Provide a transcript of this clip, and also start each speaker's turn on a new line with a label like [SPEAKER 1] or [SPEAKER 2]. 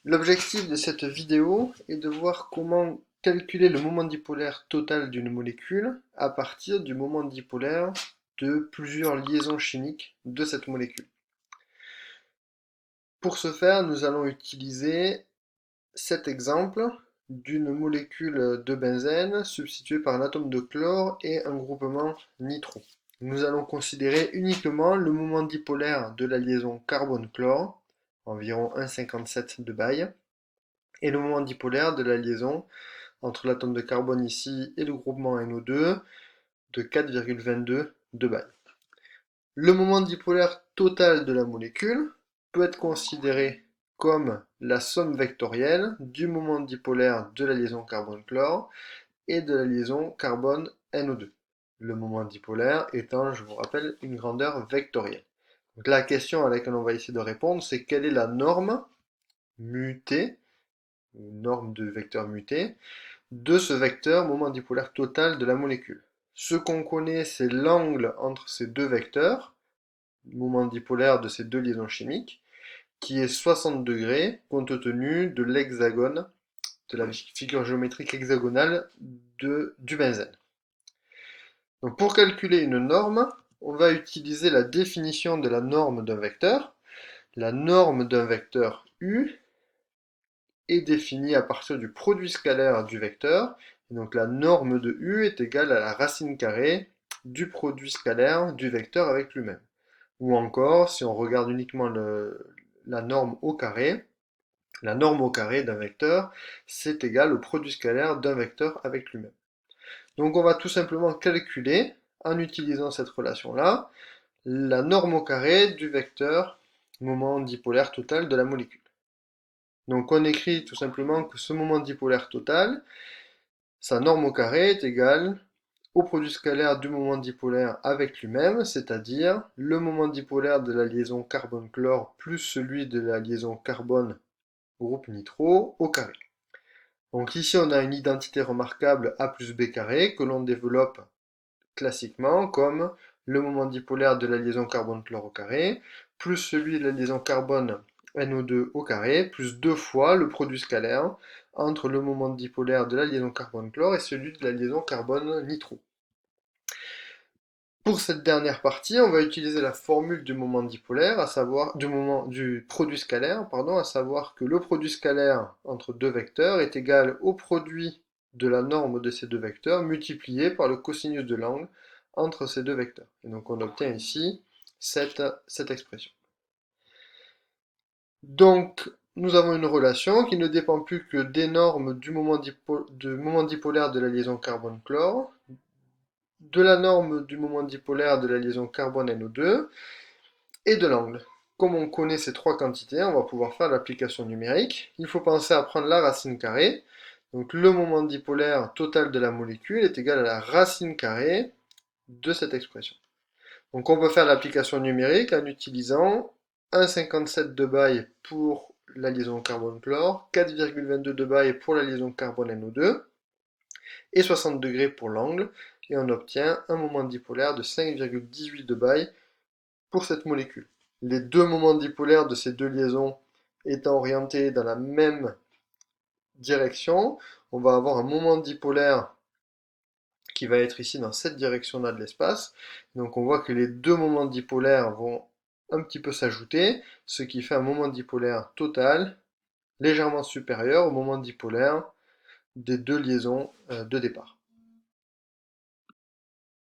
[SPEAKER 1] L'objectif de cette vidéo est de voir comment calculer le moment dipolaire total d'une molécule à partir du moment dipolaire de plusieurs liaisons chimiques de cette molécule. Pour ce faire, nous allons utiliser cet exemple d'une molécule de benzène substituée par un atome de chlore et un groupement nitro. Nous allons considérer uniquement le moment dipolaire de la liaison carbone-chlore, environ 1,57 de Baye, et le moment dipolaire de la liaison entre l'atome de carbone ici et le groupement NO2 de 4,22 de Baye. Le moment dipolaire total de la molécule peut être considéré comme la somme vectorielle du moment dipolaire de la liaison carbone-chlore et de la liaison carbone-NO2. Le moment dipolaire étant, je vous rappelle, une grandeur vectorielle. Donc la question à laquelle on va essayer de répondre, c'est quelle est la norme mutée, une norme de vecteur muté, de ce vecteur moment dipolaire total de la molécule. Ce qu'on connaît, c'est l'angle entre ces deux vecteurs, moment dipolaire de ces deux liaisons chimiques, qui est 60 degrés compte tenu de l'hexagone, de la figure géométrique hexagonale du benzène. Donc pour calculer une norme, on va utiliser la définition de la norme d'un vecteur. La norme d'un vecteur U est définie à partir du produit scalaire du vecteur. Et donc la norme de U est égale à la racine carrée du produit scalaire du vecteur avec lui-même. Ou encore, si on regarde uniquement la norme au carré, la norme au carré d'un vecteur, c'est égal au produit scalaire d'un vecteur avec lui-même. Donc on va tout simplement calculer, en utilisant cette relation-là, la norme au carré du vecteur moment dipolaire total de la molécule. Donc on écrit tout simplement que ce moment dipolaire total, sa norme au carré est égale au produit scalaire du moment dipolaire avec lui-même, c'est-à-dire le moment dipolaire de la liaison carbone-chlore plus celui de la liaison carbone groupe nitro au carré. Donc ici on a une identité remarquable A plus B carré que l'on développe classiquement comme le moment dipolaire de la liaison carbone-chlore au carré plus celui de la liaison carbone NO2 au carré plus deux fois le produit scalaire entre le moment dipolaire de la liaison carbone-chlore et celui de la liaison carbone-nitro. Pour cette dernière partie, on va utiliser la formule du moment dipolaire, à savoir du produit scalaire, pardon, à savoir que le produit scalaire entre deux vecteurs est égal au produit de la norme de ces deux vecteurs multiplié par le cosinus de l'angle entre ces deux vecteurs. Et donc on obtient ici cette expression. Donc nous avons une relation qui ne dépend plus que des normes du moment dipolaire de la liaison carbone-chlore, de la norme du moment dipolaire de la liaison carbone-NO2 et de l'angle. Comme on connaît ces trois quantités, on va pouvoir faire l'application numérique. Il faut penser à prendre la racine carrée. Donc le moment dipolaire total de la molécule est égal à la racine carrée de cette expression. Donc on peut faire l'application numérique en utilisant 1,57 de Baye pour la liaison carbone-chlore, 4,22 de Baye pour la liaison carbone-NO2 et 60 degrés pour l'angle, et on obtient un moment dipolaire de 5,18 de Baye pour cette molécule. Les deux moments dipolaires de ces deux liaisons étant orientés dans la même direction, on va avoir un moment dipolaire qui va être ici dans cette direction-là de l'espace. Donc on voit que les deux moments dipolaires vont un petit peu s'ajouter, ce qui fait un moment dipolaire total légèrement supérieur au moment dipolaire des deux liaisons de départ.